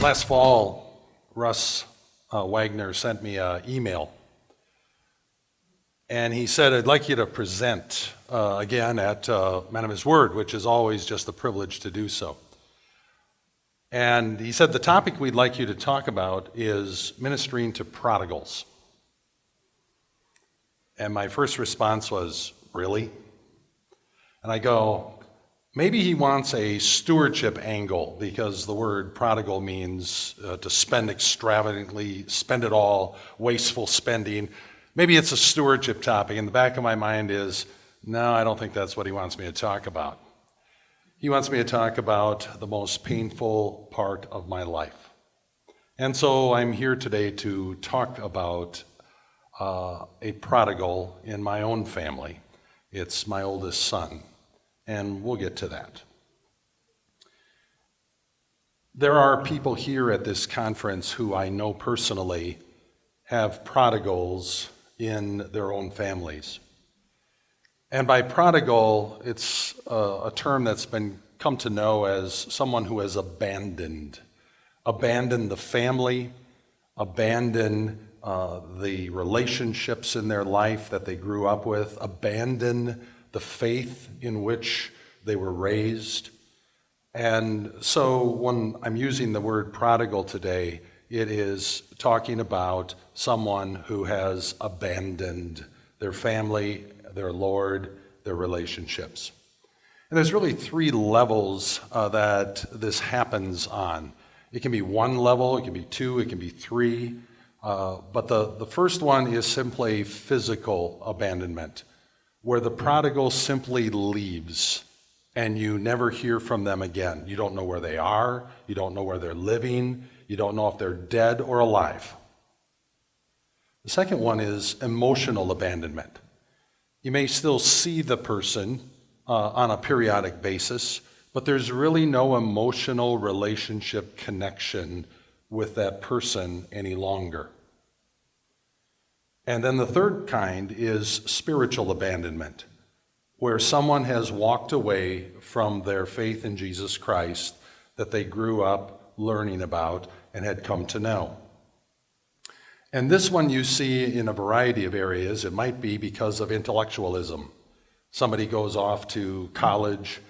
Last fall, Russ Wagner sent me an email, and he said, I'd like you to present again at Man of His Word, which is always just a privilege to do so. And he said, the topic we'd like you to talk about is ministering to prodigals. And my first response was, really? And I go, maybe he wants a stewardship angle, because the word prodigal means to spend extravagantly, spend it all, wasteful spending. Maybe it's a stewardship topic. In the back of my mind is, no, I don't think that's what he wants me to talk about. He wants me to talk about the most painful part of my life. And so I'm here today to talk about a prodigal in my own family. It's my oldest son, and we'll get to that. There are people here at this conference who I know personally have prodigals in their own families. And by prodigal, it's a term that's been come to know as someone who has abandoned the family, abandoned the relationships in their life that they grew up with, abandoned the faith in which they were raised. And so when I'm using the word prodigal today, it is talking about someone who has abandoned their family, their Lord, their relationships. And there's really three levels that this happens on. It can be one level, it can be two, it can be three. But the first one is simply physical abandonment, where the prodigal simply leaves and you never hear from them again. You don't know where they are, you don't know where they're living, you don't know if they're dead or alive. The second one is emotional abandonment. You may still see the person on a periodic basis, but there's really no emotional relationship connection with that person any longer. And then the third kind is spiritual abandonment, where someone has walked away from their faith in Jesus Christ that they grew up learning about and had come to know. And this one you see in a variety of areas. It might be because of intellectualism. Somebody goes off to college,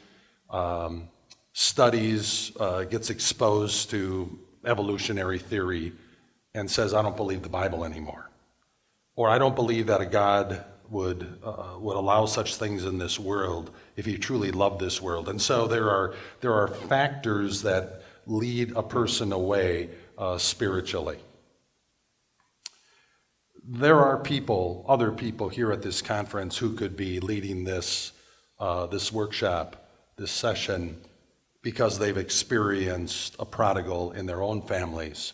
studies, gets exposed to evolutionary theory, and says, I don't believe the Bible anymore. Or I don't believe that a God would allow such things in this world if he truly loved this world. And so there are factors that lead a person away spiritually. There are other people here at this conference who could be leading this workshop, this session, because they've experienced a prodigal in their own families.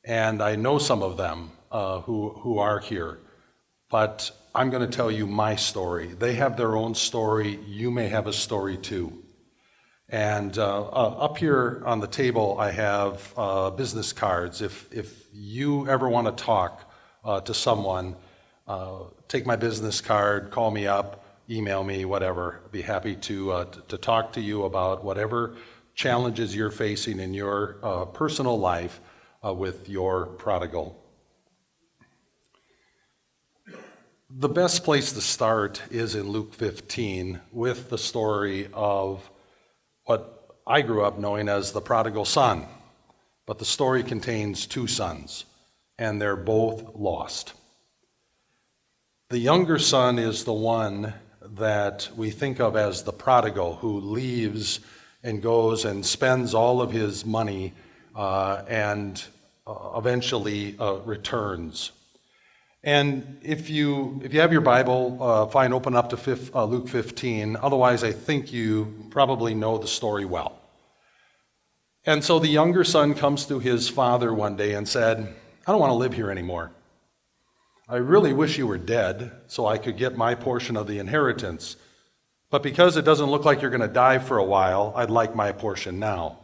And I know some of them who are here, but I'm going to tell you my story. They have their own story. You may have a story too. And up here on the table, I have business cards. If you ever want to talk to someone, take my business card, call me up, email me, whatever. I'd be happy to talk to you about whatever challenges you're facing in your personal life with your prodigal. The best place to start is in Luke 15 with the story of what I grew up knowing as the prodigal son. But the story contains two sons, and they're both lost. The younger son is the one that we think of as the prodigal, who leaves and goes and spends all of his money and eventually returns. And if you have your Bible, fine, open up to Luke 15. Otherwise, I think you probably know the story well. And so the younger son comes to his father one day and said, I don't want to live here anymore. I really wish you were dead so I could get my portion of the inheritance. But because it doesn't look like you're going to die for a while, I'd like my portion now.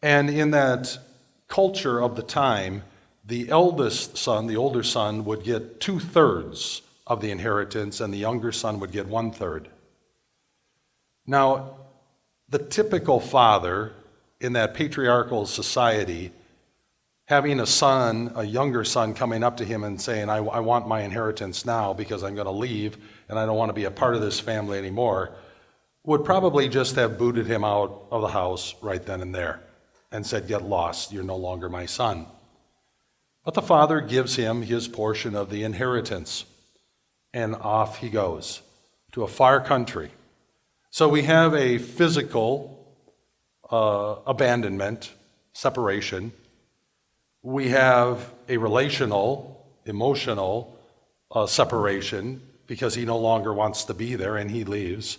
And in that culture of the time, the eldest son, the older son, would get 2/3 of the inheritance, and the younger son would get 1/3. Now, the typical father in that patriarchal society, having a younger son coming up to him and saying, I want my inheritance now because I'm going to leave and I don't want to be a part of this family anymore, would probably just have booted him out of the house right then and there and said, get lost, you're no longer my son. But the father gives him his portion of the inheritance, and off he goes to a far country. So we have a physical abandonment, separation. We have a relational, emotional separation because he no longer wants to be there and he leaves.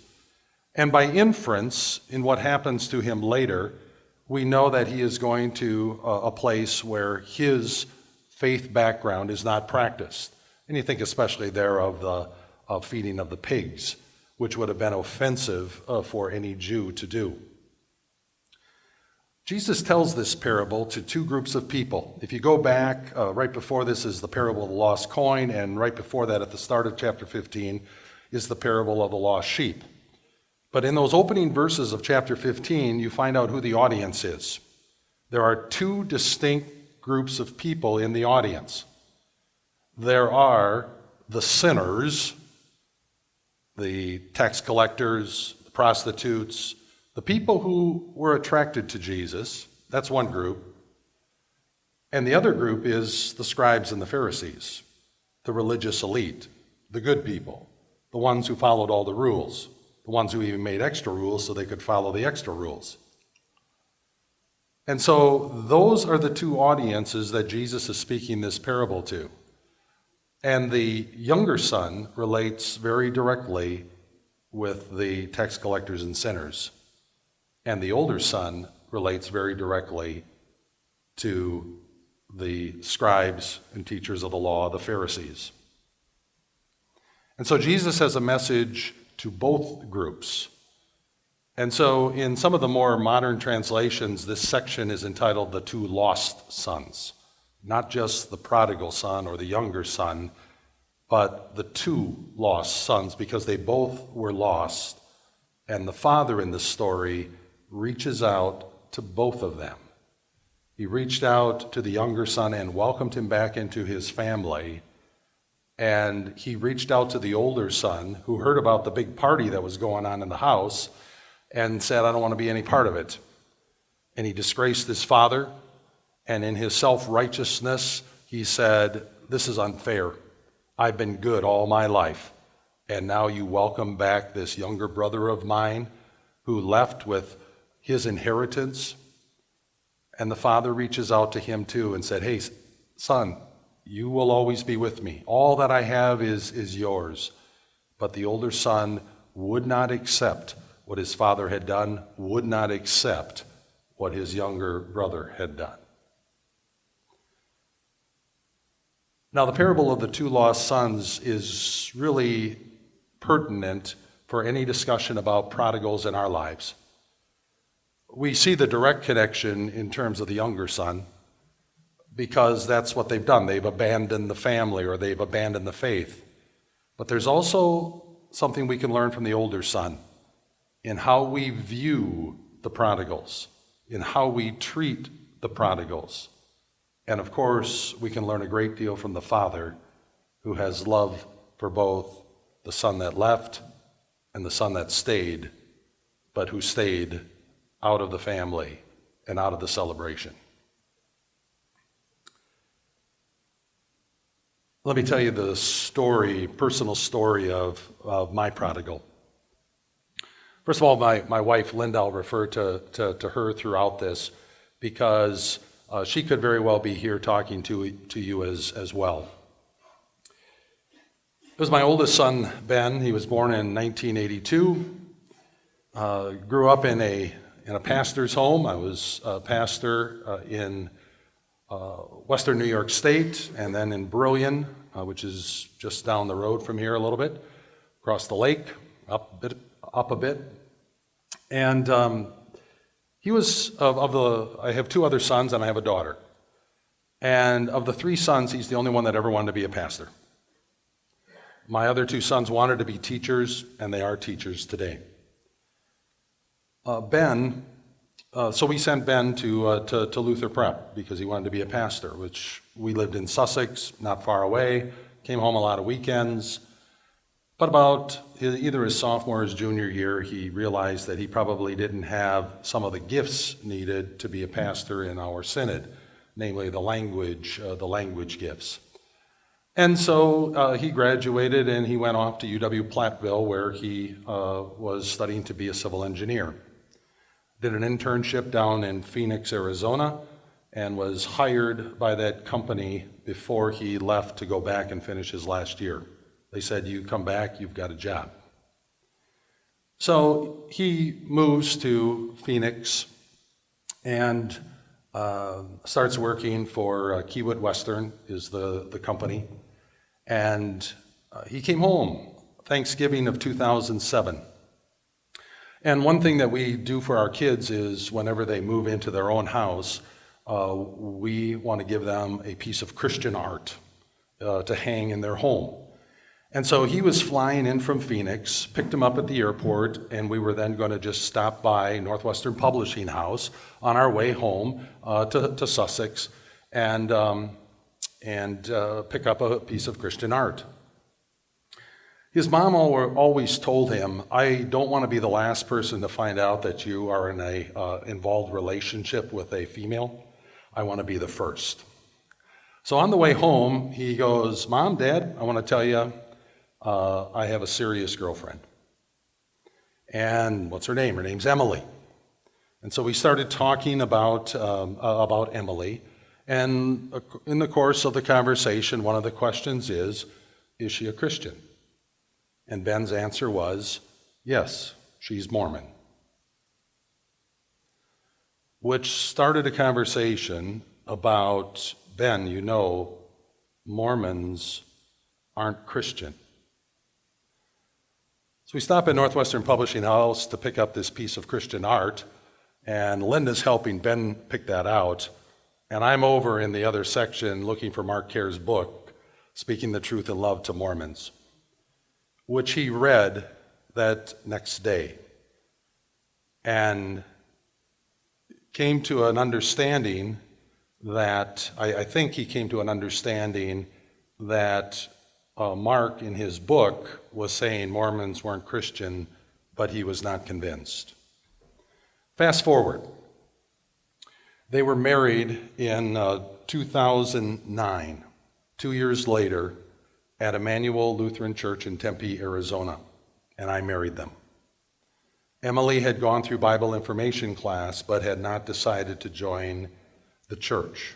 And by inference, in what happens to him later, we know that he is going to a place where his faith background is not practiced. And you think especially there of the feeding of the pigs, which would have been offensive for any Jew to do. Jesus tells this parable to two groups of people. If you go back, right before this is the parable of the lost coin, and right before that at the start of chapter 15 is the parable of the lost sheep. But in those opening verses of chapter 15, you find out who the audience is. There are two distinct groups of people in the audience. There are the sinners, the tax collectors, the prostitutes, the people who were attracted to Jesus. That's one group. And the other group is the scribes and the Pharisees, the religious elite, the good people, the ones who followed all the rules, the ones who even made extra rules so they could follow the extra rules. And so those are the two audiences that Jesus is speaking this parable to. And the younger son relates very directly with the tax collectors and sinners. And the older son relates very directly to the scribes and teachers of the law, the Pharisees. And so Jesus has a message to both groups. And so in some of the more modern translations, this section is entitled The Two Lost Sons. Not just the prodigal son or the younger son, but the two lost sons, because they both were lost. And the father in the story reaches out to both of them. He reached out to the younger son and welcomed him back into his family. And he reached out to the older son, who heard about the big party that was going on in the house, and said, I don't want to be any part of it. And he disgraced his father, and in his self-righteousness, he said, this is unfair. I've been good all my life, and now you welcome back this younger brother of mine who left with his inheritance. And the father reaches out to him too and said, hey, son, you will always be with me. All that I have is yours. But the older son would not accept what his father had done, would not accept what his younger brother had done. Now, the parable of the two lost sons is really pertinent for any discussion about prodigals in our lives. We see the direct connection in terms of the younger son, because that's what they've done. They've abandoned the family, or they've abandoned the faith. But there's also something we can learn from the older son in how we view the prodigals, in how we treat the prodigals. And of course, we can learn a great deal from the father, who has love for both the son that left and the son that stayed, but who stayed out of the family and out of the celebration. Let me tell you the story, personal story of my prodigal. First of all, my wife, Linda, I'll refer to her throughout this, because she could very well be here talking to you as well. It was my oldest son, Ben. He was born in 1982. Grew up in a pastor's home. I was a pastor in Western New York State, and then in Brillion, which is just down the road from here a little bit, across the lake, up a bit. And he was, I have two other sons and I have a daughter. And of the three sons, he's the only one that ever wanted to be a pastor. My other two sons wanted to be teachers, and they are teachers today. Ben So we sent Ben to Luther Prep because he wanted to be a pastor, which we lived in Sussex, not far away, came home a lot of weekends. But about either his sophomore or his junior year, he realized that he probably didn't have some of the gifts needed to be a pastor in our synod, namely the language gifts. And so he graduated and he went off to UW-Platteville, where he was studying to be a civil engineer. Did an internship down in Phoenix, Arizona, and was hired by that company before he left to go back and finish his last year. They said, "You come back, you've got a job." So he moves to Phoenix and starts working for Kiewit Western is the company. And he came home Thanksgiving of 2007. And one thing that we do for our kids is whenever they move into their own house, we want to give them a piece of Christian art to hang in their home. And so he was flying in from Phoenix, picked him up at the airport, and we were then going to just stop by Northwestern Publishing House on our way home to Sussex and pick up a piece of Christian art. His mom always told him, "I don't want to be the last person to find out that you are in a involved relationship with a female. I want to be the first." So on the way home, he goes, "Mom, Dad, I want to tell you, I have a serious girlfriend." "And what's her name?" "Her name's Emily." And so we started talking about Emily. And in the course of the conversation, one of the questions is she a Christian? And Ben's answer was, "Yes, she's Mormon." Which started a conversation about, "Ben, you know, Mormons aren't Christian." So we stop at Northwestern Publishing House to pick up this piece of Christian art, and Linda's helping Ben pick that out, and I'm over in the other section looking for Mark Kerr's book, Speaking the Truth in Love to Mormons, which he read that next day and came to an understanding that, I think he came to an understanding that Mark in his book was saying Mormons weren't Christian, but he was not convinced. Fast forward. They were married in 2009, 2 years later, at Emmanuel Lutheran Church in Tempe, Arizona, and I married them. Emily had gone through Bible information class, but had not decided to join the church.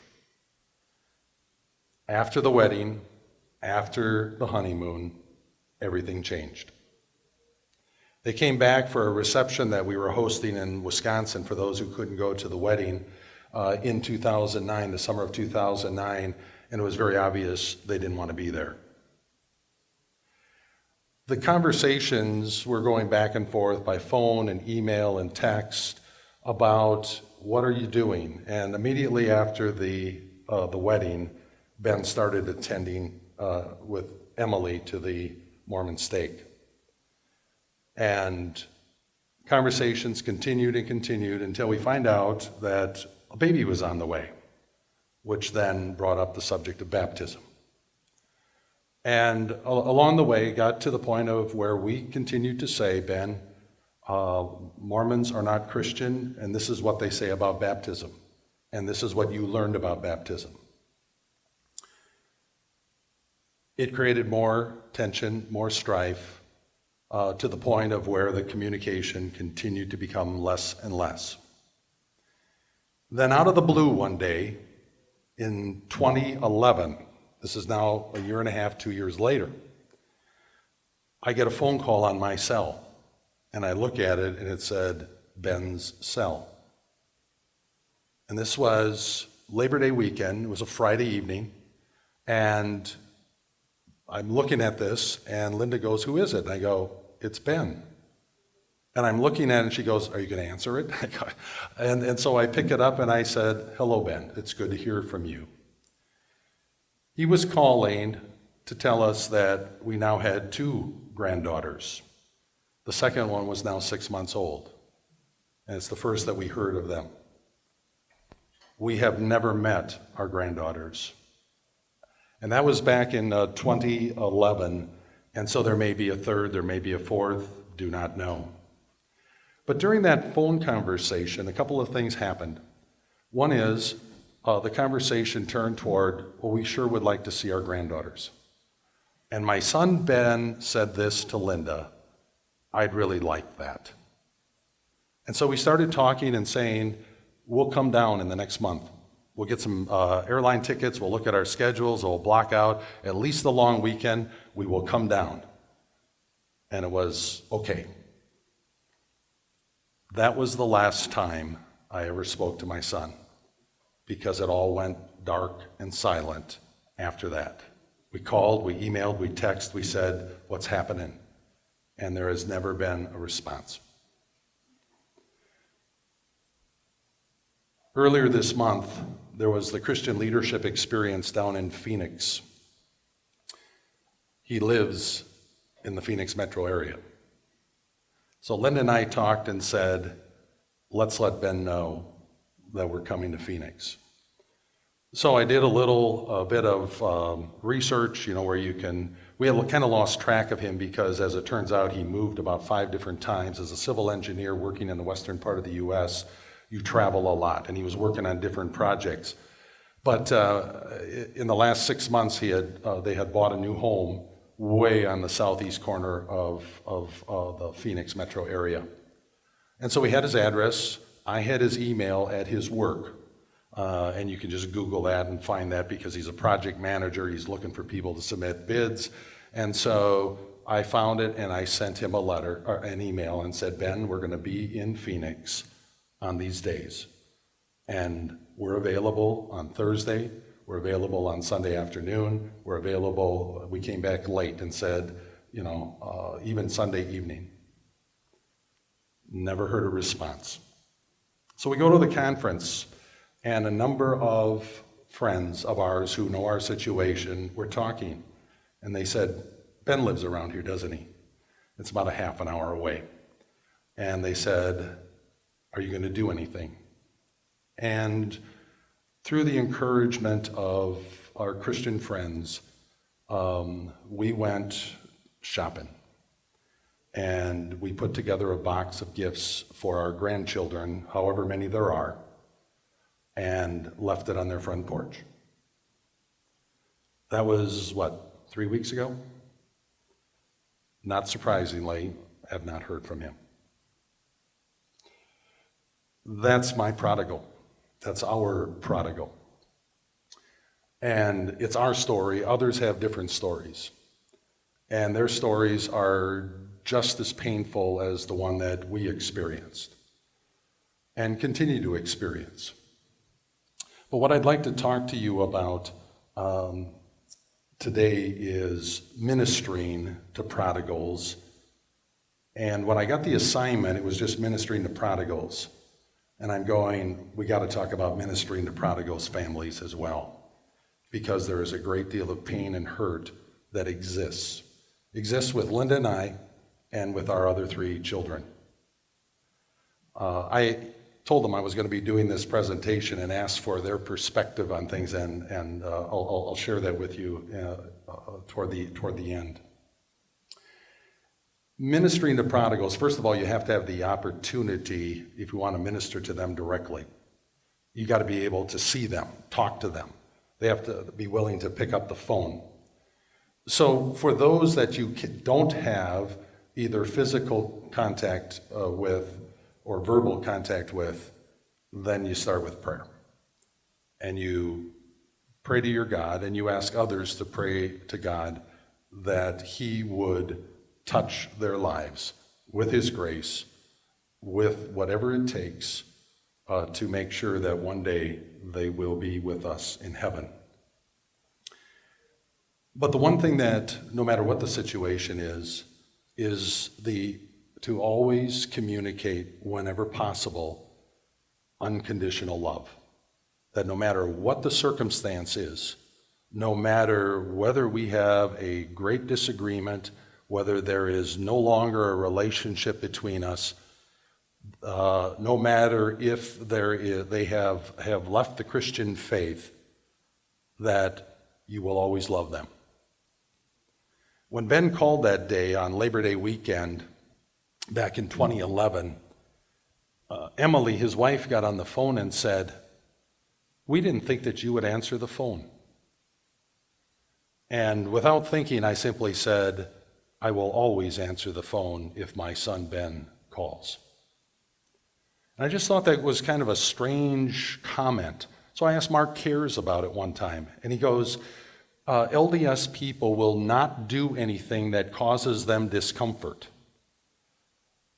After the wedding, after the honeymoon, everything changed. They came back for a reception that we were hosting in Wisconsin for those who couldn't go to the wedding in 2009, the summer of 2009, and it was very obvious they didn't want to be there. The conversations were going back and forth by phone and email and text about what are you doing? And immediately after the wedding, Ben started attending with Emily to the Mormon stake. And conversations continued and continued until we find out that a baby was on the way, which then brought up the subject of baptism. And along the way, got to the point of where we continued to say, "Ben, Mormons are not Christian, and this is what they say about baptism, and this is what you learned about baptism." It created more tension, more strife, to the point of where the communication continued to become less and less. Then out of the blue one day, in 2011, this is now a year and a half, 2 years later, I get a phone call on my cell, and I look at it, and it said, "Ben's cell." And this was Labor Day weekend. It was a Friday evening, and I'm looking at this, and Linda goes, "Who is it?" And I go, "It's Ben." And I'm looking at it, and she goes, "Are you going to answer it?" And so I pick it up, and I said, "Hello, Ben. It's good to hear from you." He was calling to tell us that we now had 2 granddaughters. The second one was now 6 months old. and it's the first that we heard of them. We have never met our granddaughters. And that was back in 2011, and so there may be a third, there may be a fourth, do not know. But during that phone conversation, a couple of things happened. One is the conversation turned toward, well, we sure would like to see our granddaughters. And my son Ben said this to Linda, I'd really like that. And so we started talking and saying, we'll come down in the next month. We'll get some airline tickets, we'll look at our schedules, we'll block out at least the long weekend, we will come down. And it was okay. That was the last time I ever spoke to my son, because it all went dark and silent after that. We called, we emailed, we texted, we said, what's happening? And there has never been a response. Earlier this month, there was the Christian Leadership Experience down in Phoenix. He lives in the Phoenix metro area. So Linda and I talked and said, let's let Ben know that we're coming to Phoenix. So I did a bit of research, where we had kind of lost track of him because, as it turns out, he moved about 5 different times. As a civil engineer working in the western part of the U.S., you travel a lot, and he was working on different projects. But in the last 6 months, they had bought a new home way on the southeast corner of the Phoenix metro area. And so we had his address. I had his email at his work. And you can just Google that and find that, because he's a project manager. He's looking for people to submit bids. And so I found it, and I sent him an email and said, Ben, we're going to be in Phoenix on these days. And we're available on Thursday. We're available on Sunday afternoon. We're available. We came back late and said, even Sunday evening. Never heard a response. So we go to the conference, and a number of friends of ours who know our situation were talking. And they said, Ben lives around here, doesn't he? It's about a half an hour away. And they said, are you going to do anything? And through the encouragement of our Christian friends, we went shopping. And we put together a box of gifts for our grandchildren, however many there are, and left it on their front porch. That was, 3 weeks ago? Not surprisingly, I have not heard from him. That's my prodigal. That's our prodigal. And it's our story. Others have different stories. And their stories are just as painful as the one that we experienced and continue to experience. But what I'd like to talk to you about today is ministering to prodigals. And when I got the assignment, it was just ministering to prodigals. And I'm going, we got to talk about ministering to prodigals' families as well, because there is a great deal of pain and hurt that exists with Linda and I, and with our other 3 children. I told them I was going to be doing this presentation and asked for their perspective on things, and I'll share that with you toward the end. Ministering to prodigals, first of all, you have to have the opportunity if you want to minister to them directly. You got to be able to see them, talk to them. They have to be willing to pick up the phone. So for those that you don't have either physical contact with or verbal contact with, then you start with prayer. And you pray to your God, and you ask others to pray to God that He would touch their lives with His grace, with whatever it takes to make sure that one day they will be with us in heaven. But the one thing that, no matter what the situation is to always communicate, whenever possible, unconditional love. That no matter what the circumstance is, no matter whether we have a great disagreement, whether there is no longer a relationship between us, no matter if they have left the Christian faith, that you will always love them. When Ben called that day on Labor Day weekend back in 2011, Emily, his wife, got on the phone and said, "We didn't think that you would answer the phone." And without thinking, I simply said, "I will always answer the phone if my son Ben calls." And I just thought that was kind of a strange comment. So I asked Mark Cares about it one time, and he goes, LDS people will not do anything that causes them discomfort.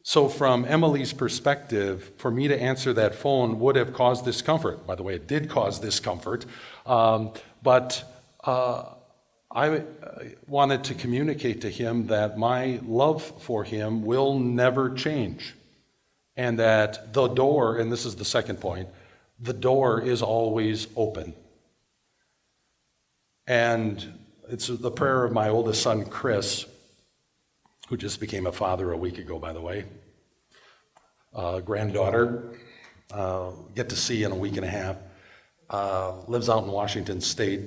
So from Emily's perspective, for me to answer that phone would have caused discomfort. By the way, it did cause discomfort, but I wanted to communicate to him that my love for him will never change, and that the door, and this is the second point, the door is always open. And it's the prayer of my oldest son, Chris, who just became a father a week ago, by the way. Granddaughter, get to see in a week and a half. Lives out in Washington State.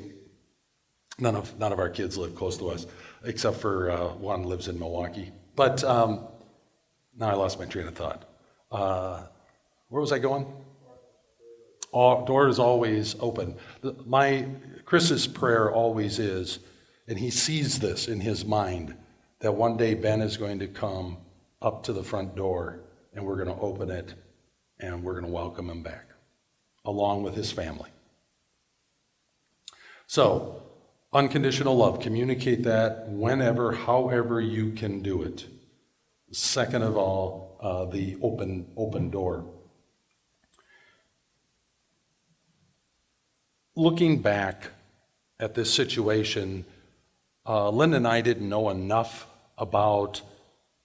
None of our kids live close to us, except for one lives in Milwaukee. But now I lost my train of thought. Where was I going? Door is always open. Chris's prayer always is, and he sees this in his mind, that one day Ben is going to come up to the front door and we're going to open it and we're going to welcome him back, along with his family. So, unconditional love, communicate that whenever, however you can do it. Second of all, the open door. Looking back at this situation, Linda and I didn't know enough about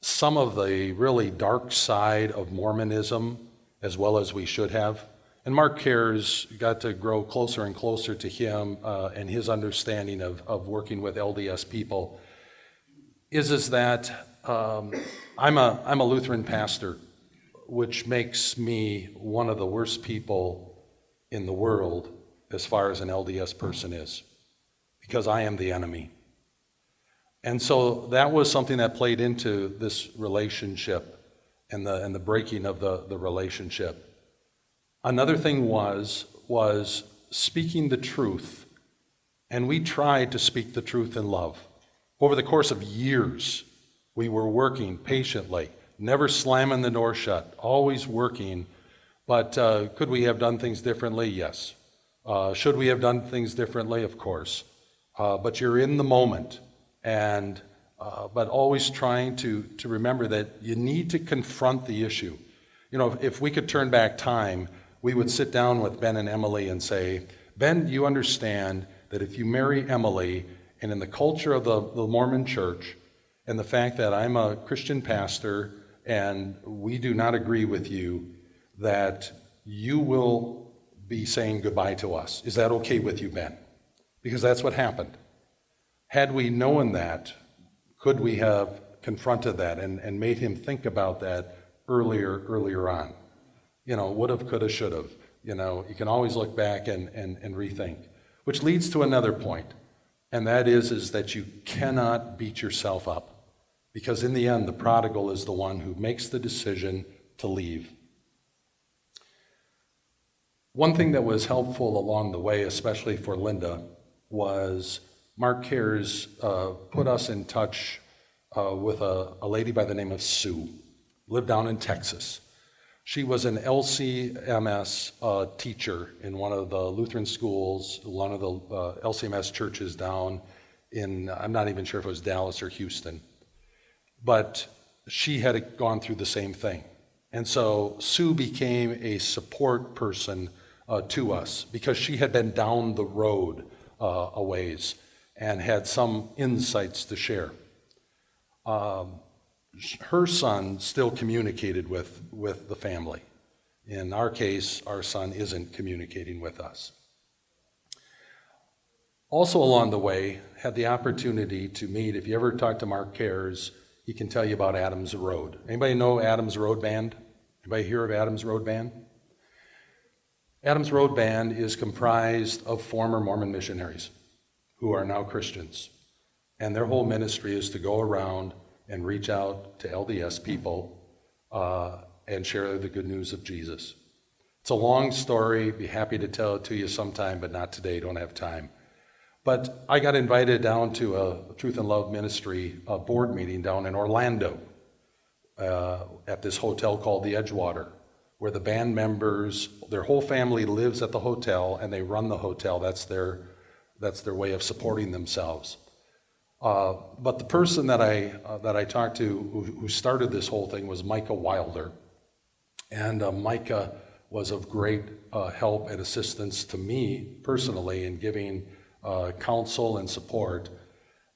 some of the really dark side of Mormonism as well as we should have. And Mark Cares got to grow closer and closer to him and his understanding of working with LDS people. Is that I'm a Lutheran pastor, which makes me one of the worst people in the world as far as an LDS person is, because I am the enemy. And so that was something that played into this relationship and the breaking of the relationship. Another thing was speaking the truth, and we tried to speak the truth in love. Over the course of years, we were working patiently, never slamming the door shut, always working. But could we have done things differently? Yes. Should we have done things differently? Of course. But you're in the moment, and but always trying to remember that you need to confront the issue. You know, if we could turn back time, we would sit down with Ben and Emily and say, Ben, you understand that if you marry Emily, and in the culture of the Mormon church, and the fact that I'm a Christian pastor and we do not agree with you, that you will be saying goodbye to us. Is that okay with you, Ben? Because that's what happened. Had we known that, could we have confronted that and made him think about that earlier on? You know, would have, could have, should have. You know, you can always look back and rethink. Which leads to another point, and that is that you cannot beat yourself up, because in the end, the prodigal is the one who makes the decision to leave. One thing that was helpful along the way, especially for Linda, was Mark Cares put us in touch with a lady by the name of Sue, lived down in Texas. She was an LCMS teacher in one of the Lutheran schools, one of the LCMS churches down in, I'm not even sure if it was Dallas or Houston, but she had gone through the same thing. And so Sue became a support person to us, because she had been down the road a ways and had some insights to share. Her son still communicated with the family. In our case, our son isn't communicating with us. Also along the way, had the opportunity to meet, if you ever talk to Mark Cares, he can tell you about Adams Road. Anybody know Adams Road Band? Anybody hear of Adam's Road Band? Adam's Road Band is comprised of former Mormon missionaries who are now Christians. And their whole ministry is to go around and reach out to LDS people and share the good news of Jesus. It's a long story. Be happy to tell it to you sometime, but not today. Don't have time. But I got invited down to a Truth and Love Ministry board meeting down in Orlando at this hotel called the Edgewater, where the band members, their whole family lives at the hotel and they run the hotel. That's their way of supporting themselves. But the person that I talked to who started this whole thing was Micah Wilder. And Micah was of great help and assistance to me personally in giving counsel and support.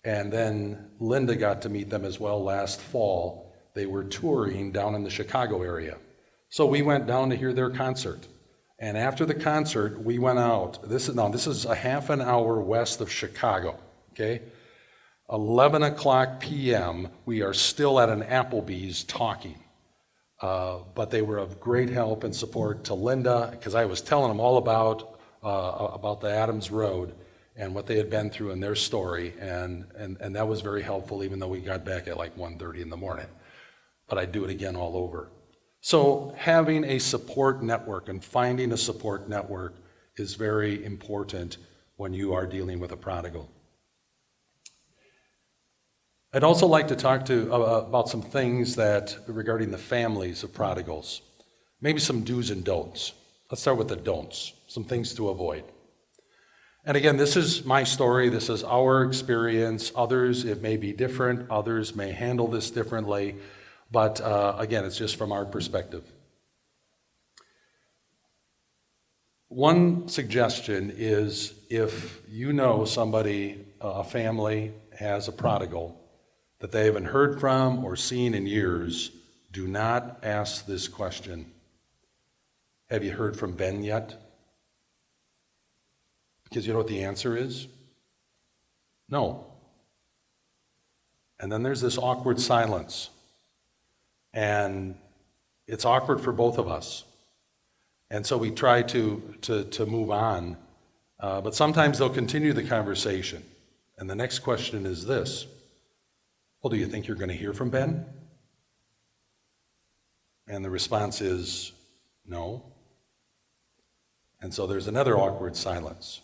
And then Linda got to meet them as well last fall. They were touring down in the Chicago area. So we went down to hear their concert. And after the concert, we went out. This is a half an hour west of Chicago, okay? 11 o'clock p.m., we are still at an Applebee's talking. But they were of great help and support to Linda, because I was telling them all about the Adams Road and what they had been through in their story, and that was very helpful, even though we got back at like 1:30 in the morning. But I'd do it again all over. So having a support network and finding a support network is very important when you are dealing with a prodigal. I'd also like to talk about some things regarding the families of prodigals. Maybe some do's and don'ts. Let's start with the don'ts, some things to avoid. And again, this is my story, this is our experience. Others, it may be different, others may handle this differently, but again, it's just from our perspective. One suggestion is if you know somebody, a family has a prodigal that they haven't heard from or seen in years, do not ask this question. Have you heard from Ben yet? Because you know what the answer is? No. And then there's this awkward silence. And it's awkward for both of us. And so we try to move on. But sometimes they'll continue the conversation. And the next question is this. Well, do you think you're going to hear from Ben? And the response is no. And so there's another awkward silence,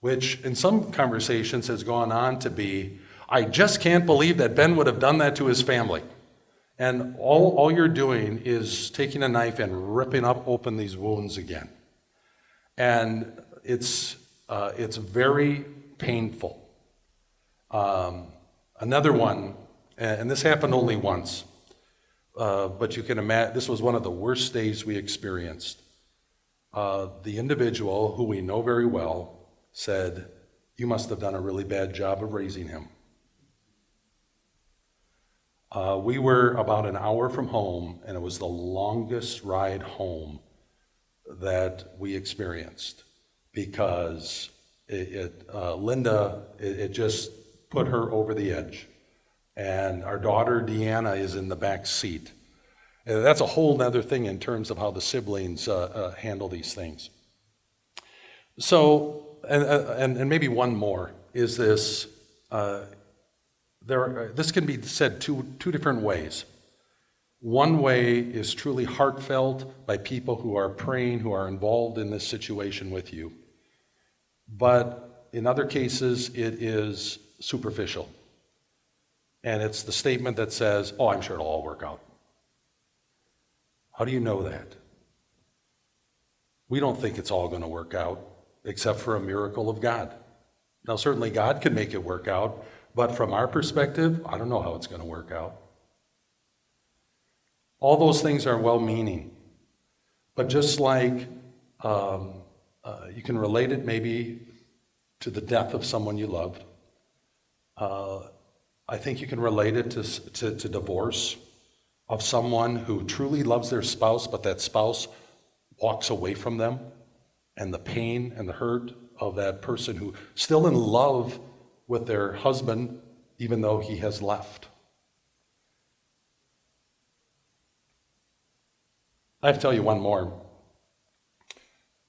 which in some conversations has gone on to be, I just can't believe that Ben would have done that to his family. And all you're doing is taking a knife and ripping open these wounds again. And it's very painful. Another one, and this happened only once, but you can imagine, this was one of the worst days we experienced. The individual, who we know very well, said, "You must have done a really bad job of raising him." We were about an hour from home, and it was the longest ride home that we experienced because Linda, it just put her over the edge. And our daughter, Deanna, is in the back seat. And that's a whole other thing in terms of how the siblings handle these things. So, and maybe one more is this. This can be said two different ways. One way is truly heartfelt by people who are praying, who are involved in this situation with you. But in other cases, it is superficial. And it's the statement that says, "Oh, I'm sure it'll all work out." How do you know that? We don't think it's all going to work out, except for a miracle of God. Now, certainly God can make it work out, but from our perspective, I don't know how it's going to work out. All those things are well-meaning. But just like you can relate it maybe to the death of someone you loved, I think you can relate it to divorce of someone who truly loves their spouse, but that spouse walks away from them, and the pain and the hurt of that person who still in love with their husband, even though he has left. I have to tell you one more.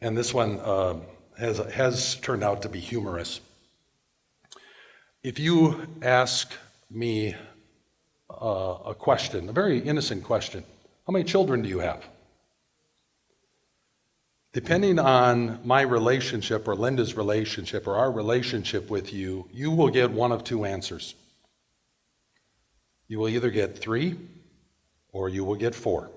And this one has turned out to be humorous. If you ask me a question, a very innocent question, how many children do you have? Depending on my relationship or Linda's relationship or our relationship with you, you will get one of two answers. You will either get 3 or you will get 4.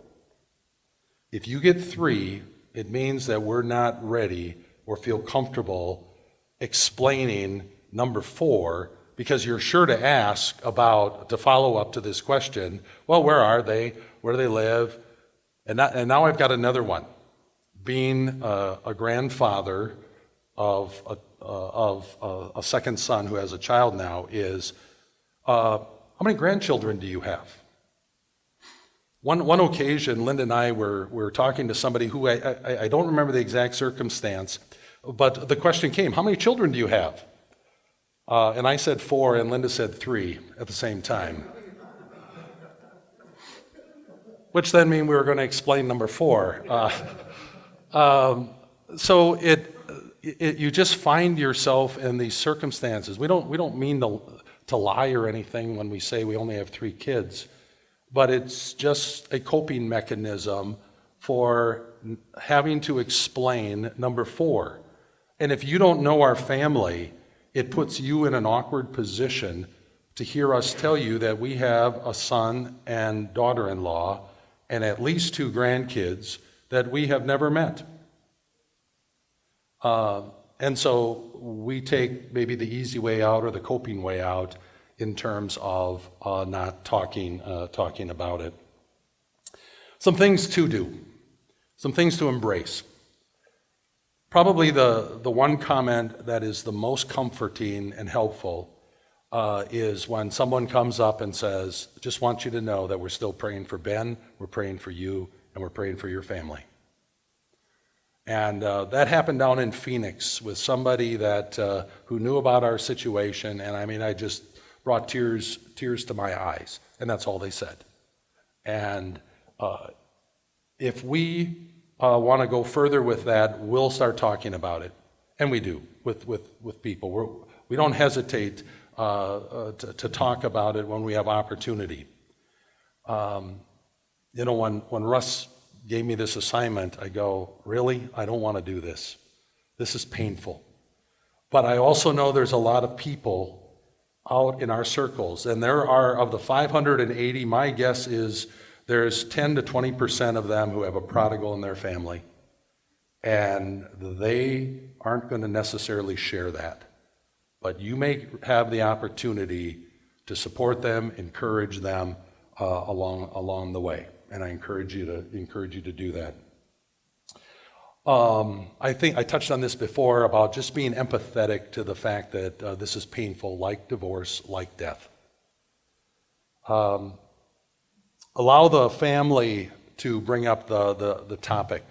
If you get 3, it means that we're not ready or feel comfortable explaining number 4, because you're sure to ask to follow up to this question, well, where are they? Where do they live? And now I've got another one. Being a grandfather of a second son who has a child now is, how many grandchildren do you have? One occasion, Linda and I were talking to somebody who I don't remember the exact circumstance, but the question came, how many children do you have? And I said 4, and Linda said 3 at the same time. Which then mean we were going to explain number 4. So you just find yourself in these circumstances. We don't mean to lie or anything when we say we only have 3 kids, but it's just a coping mechanism for having to explain number 4. And if you don't know our family, it puts you in an awkward position to hear us tell you that we have a son and daughter-in-law and at least 2 grandkids that we have never met. And so we take maybe the easy way out or the coping way out in terms of not talking about it. Some things to do, some things to embrace. Probably the one comment that is the most comforting and helpful is when someone comes up and says, just want you to know that we're still praying for Ben, we're praying for you, and we're praying for your family. And that happened down in Phoenix with somebody that who knew about our situation, and I just brought tears to my eyes, and that's all they said. And if we want to go further with that, we'll start talking about it, and we do with people. We don't hesitate to talk about it when we have opportunity. When Russ gave me this assignment, I go, really? I don't want to do this. This is painful. But I also know there's a lot of people out in our circles, and there are, of the 580, my guess is there's 10 to 20% of them who have a prodigal in their family, and they aren't going to necessarily share that. But you may have the opportunity to support them, encourage them along the way. And I encourage you to do that. I think I touched on this before about just being empathetic to the fact that this is painful, like divorce, like death. Allow the family to bring up the topic.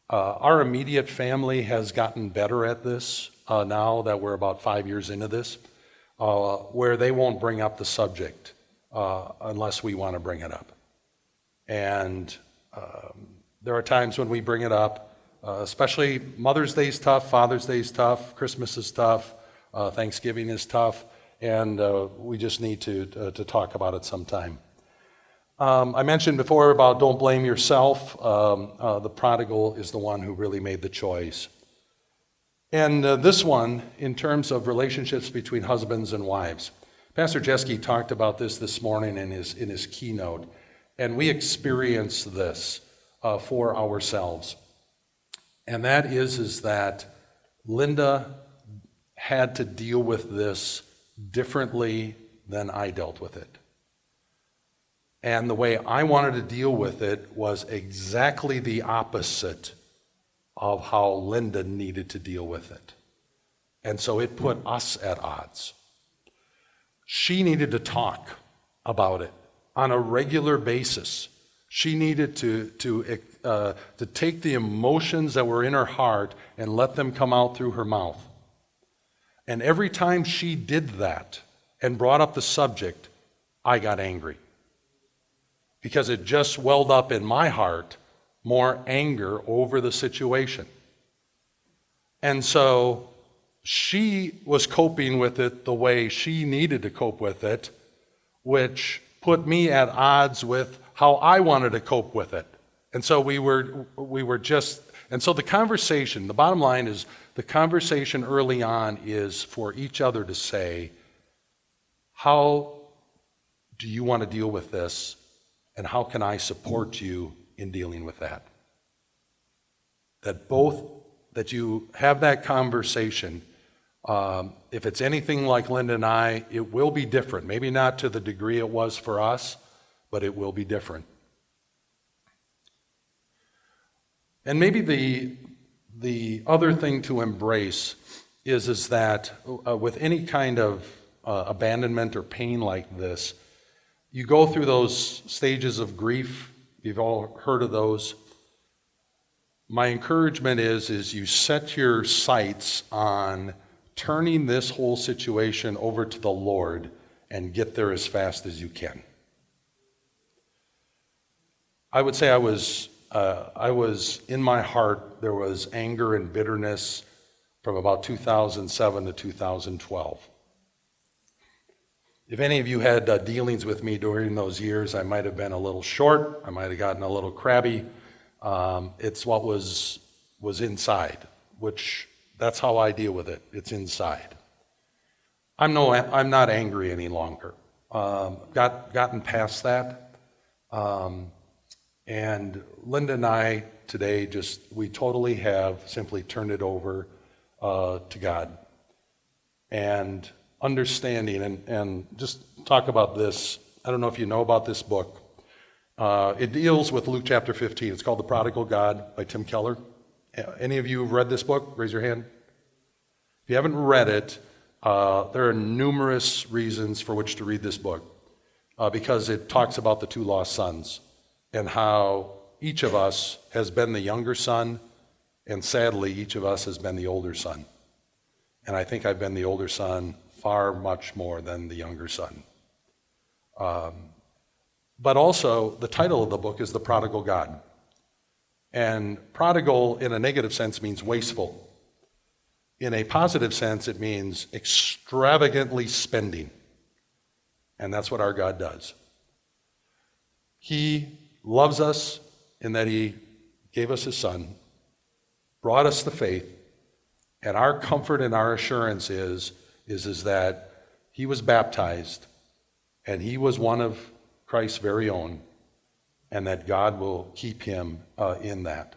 Our immediate family has gotten better at this now that we're about 5 years into this, where they won't bring up the subject unless we want to bring it up. And there are times when we bring it up, especially Mother's Day is tough, Father's Day is tough, Christmas is tough, Thanksgiving is tough, and we just need to talk about it sometime. I mentioned before about don't blame yourself. The prodigal is the one who really made the choice. And this one, in terms of relationships between husbands and wives, Pastor Jeske talked about this morning in his keynote. And we experience this for ourselves. And that is that Linda had to deal with this differently than I dealt with it. And the way I wanted to deal with it was exactly the opposite of how Linda needed to deal with it. And so it put us at odds. She needed to talk about it on a regular basis. She needed to take the emotions that were in her heart and let them come out through her mouth. And every time she did that and brought up the subject, I got angry. Because it just welled up in my heart more anger over the situation. And so she was coping with it the way she needed to cope with it, which put me at odds with how I wanted to cope with it. And so we were just, and so the conversation, the bottom line is the conversation early on is for each other to say, how do you want to deal with this? And how can I support you in dealing with that? That you have that conversation. If it's anything like Linda and I, it will be different. Maybe not to the degree it was for us, but it will be different. And maybe the other thing to embrace is that with any kind of abandonment or pain like this, you go through those stages of grief. You've all heard of those. My encouragement is you set your sights on turning this whole situation over to the Lord and get there as fast as you can. I would say I was in my heart, there was anger and bitterness from about 2007 to 2012. If any of you had dealings with me during those years, I might have been a little short, I might have gotten a little crabby. It's what was inside, which that's how I deal with it. It's inside. I'm not angry any longer. Gotten past that. And Linda and I today we totally have simply turned it over to God. And understanding and just talk about this. I don't know if you know about this book. It deals with Luke chapter 15. It's called The Prodigal God by Tim Keller. Any of you have read this book? Raise your hand. If you haven't read it, there are numerous reasons for which to read this book because it talks about the two lost sons and how each of us has been the younger son, and sadly, each of us has been the older son. And I think I've been the older son far much more than the younger son. But also, the title of the book is The Prodigal God. And prodigal in a negative sense means wasteful. In a positive sense, it means extravagantly spending. And that's what our God does. He loves us in that he gave us his son, brought us to faith, and our comfort and our assurance is that he was baptized and he was one of Christ's very own, and that God will keep him in that.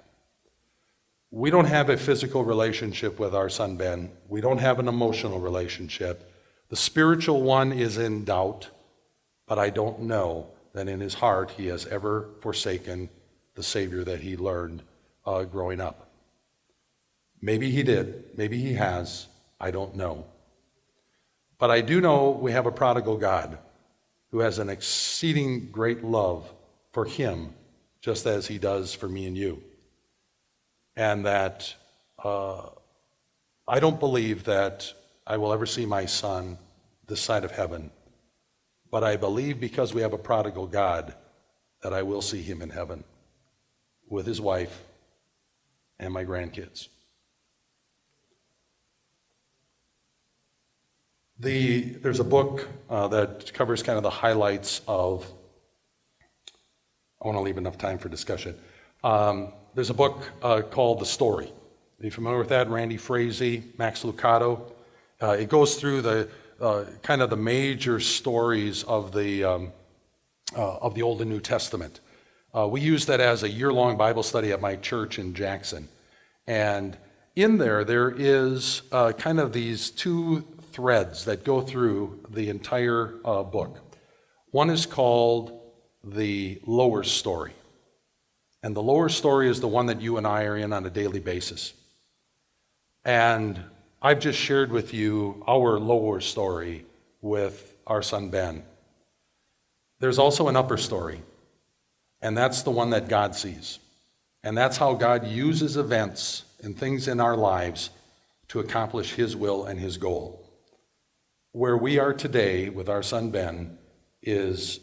We don't have a physical relationship with our son Ben. We don't have an emotional relationship. The spiritual one is in doubt, but I don't know that in his heart he has ever forsaken the Savior that he learned growing up. Maybe he did. Maybe he has. I don't know. But I do know we have a prodigal God who has an exceeding great love for him, just as he does for me and you. And that I don't believe that I will ever see my son this side of heaven, but I believe because we have a prodigal God that I will see him in heaven with his wife and my grandkids. There's a book that covers kind of the highlights of, I want to leave enough time for discussion. There's a book called The Story. Are you familiar with that? Randy Frazee, Max Lucado. It goes through the kind of the major stories of the Old and New Testament. We use that as a year-long Bible study at my church in Jackson. And in there is kind of these two threads that go through the entire book. One is called the lower story. And the lower story is the one that you and I are in on a daily basis. And I've just shared with you our lower story with our son Ben. There's also an upper story, and that's the one that God sees. And that's how God uses events and things in our lives to accomplish his will and his goal. Where we are today with our son Ben is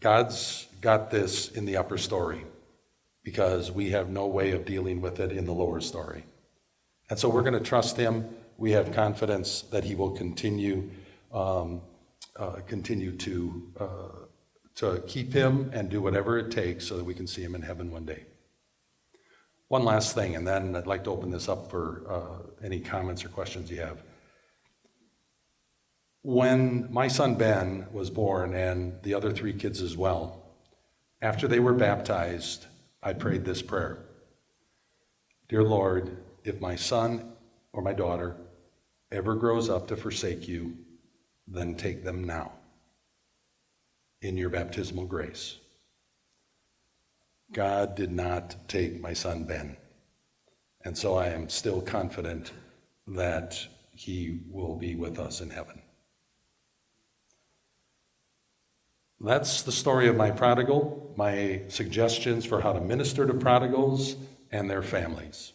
God's got this in the upper story because we have no way of dealing with it in the lower story. And so we're going to trust him. We have confidence that he will continue to keep him and do whatever it takes so that we can see him in heaven one day. One last thing, and then I'd like to open this up for any comments or questions you have. When my son Ben was born, and the other 3 kids as well, after they were baptized, I prayed this prayer. Dear Lord, if my son or my daughter ever grows up to forsake you, then take them now in your baptismal grace. God did not take my son Ben, and so I am still confident that he will be with us in heaven. That's the story of my prodigal, my suggestions for how to minister to prodigals and their families.